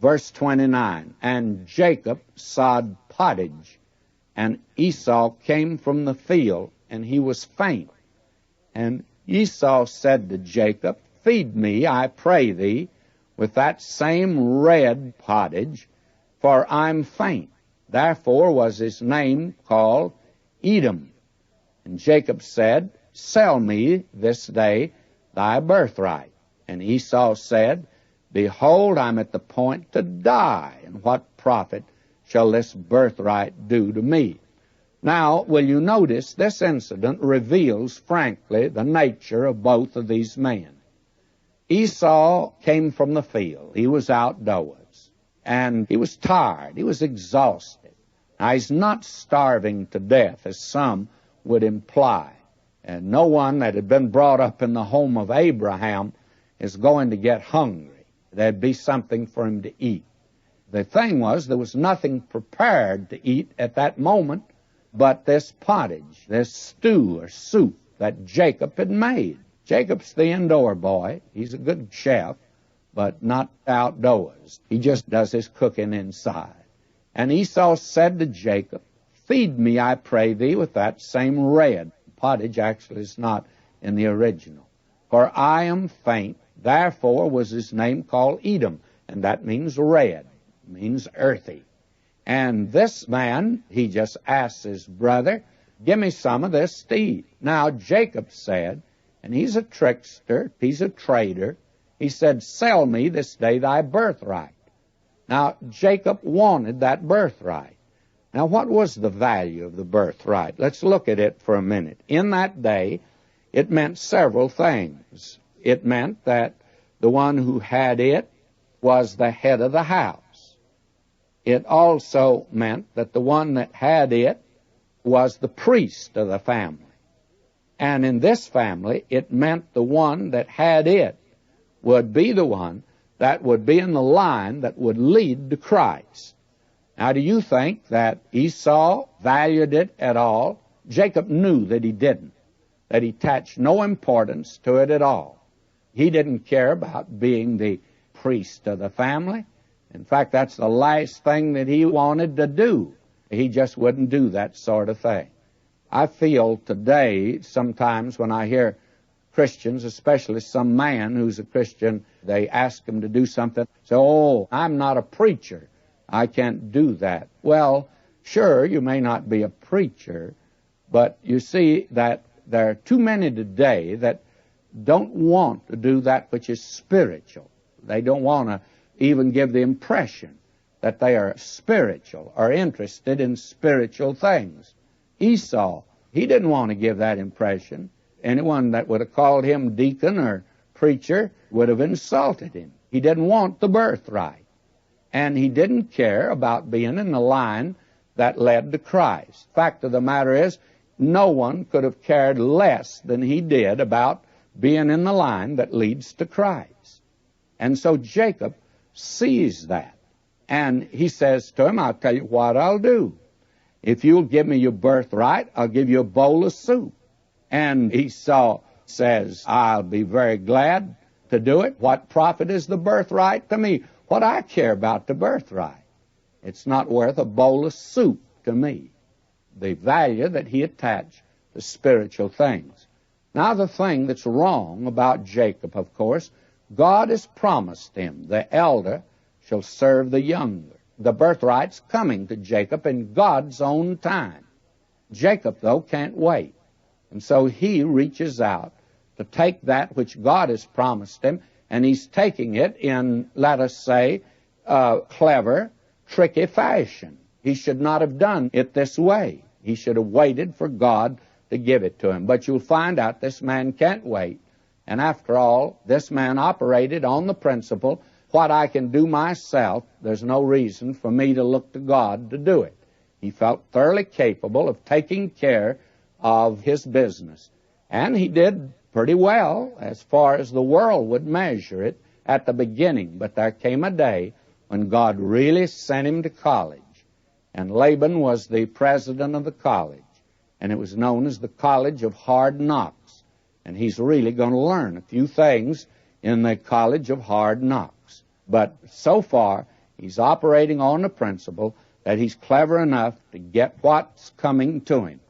Verse 29, and Jacob sowed pottage, and Esau came from the field, and he was faint. And Esau said to Jacob, feed me, I pray thee, with that same red pottage, for I'm faint. Therefore was his name called Edom. And Jacob said, sell me this day thy birthright. And Esau said, behold, I'm at the point to die, and what profit shall this birthright do to me? Now, will you notice this incident reveals, frankly, the nature of both of these men. Esau came from the field. He was outdoors, and he was tired. He was exhausted. Now, he's not starving to death, as some would imply. And no one that had been brought up in the home of Abraham is going to get hungry. There'd be something for him to eat. The thing was, there was nothing prepared to eat at that moment but this pottage, this stew or soup that Jacob had made. Jacob's the indoor boy. He's a good chef, but not outdoors. He just does his cooking inside. And Esau said to Jacob, feed me, I pray thee, with that same red. Pottage actually is not in the original. For I am faint. Therefore was his name called Edom, and that means red, means earthy. And this man, he just asked his brother, give me some of this to eat. Now Jacob said, and he's a trickster, he's a trader, he said, sell me this day thy birthright. Now Jacob wanted that birthright. Now what was the value of the birthright? Let's look at it for a minute. In that day, it meant several things. It meant that the one who had it was the head of the house. It also meant that the one that had it was the priest of the family. And in this family, it meant the one that had it would be the one that would be in the line that would lead to Christ. Now, do you think that Esau valued it at all? Jacob knew that he didn't, that he attached no importance to it at all. He didn't care about being the priest of the family. In fact, that's the last thing that he wanted to do. He just wouldn't do that sort of thing. I feel today, sometimes when I hear Christians, especially some man who's a Christian, they ask him to do something, say, oh, I'm not a preacher, I can't do that. Well, sure, you may not be a preacher, but you see that there are too many today that don't want to do that which is spiritual. They don't want to even give the impression that they are spiritual or interested in spiritual things. Esau, he didn't want to give that impression. Anyone that would have called him deacon or preacher would have insulted him. He didn't want the birthright. And he didn't care about being in the line that led to Christ. Fact of the matter is, no one could have cared less than he did about being in the line that leads to Christ. And so Jacob sees that. And he says to him, I'll tell you what I'll do. If you'll give me your birthright, I'll give you a bowl of soup. And Esau says, I'll be very glad to do it. What profit is the birthright to me? What I care about the birthright? It's not worth a bowl of soup to me. The value that he attached to spiritual things. Now the thing that's wrong about Jacob, of course, God has promised him, the elder shall serve the younger. The birthright's coming to Jacob in God's own time. Jacob, though, can't wait. And so he reaches out to take that which God has promised him, and he's taking it in, let us say, clever, tricky fashion. He should not have done it this way. He should have waited for God to give it to him. But you'll find out this man can't wait. And after all, this man operated on the principle, what I can do myself, there's no reason for me to look to God to do it. He felt thoroughly capable of taking care of his business. And he did pretty well as far as the world would measure it at the beginning. But there came a day when God really sent him to college. And Laban was the president of the college. And it was known as the College of Hard Knocks. And he's really going to learn a few things in the College of Hard Knocks. But so far, He's operating on the principle that he's clever enough to get what's coming to him.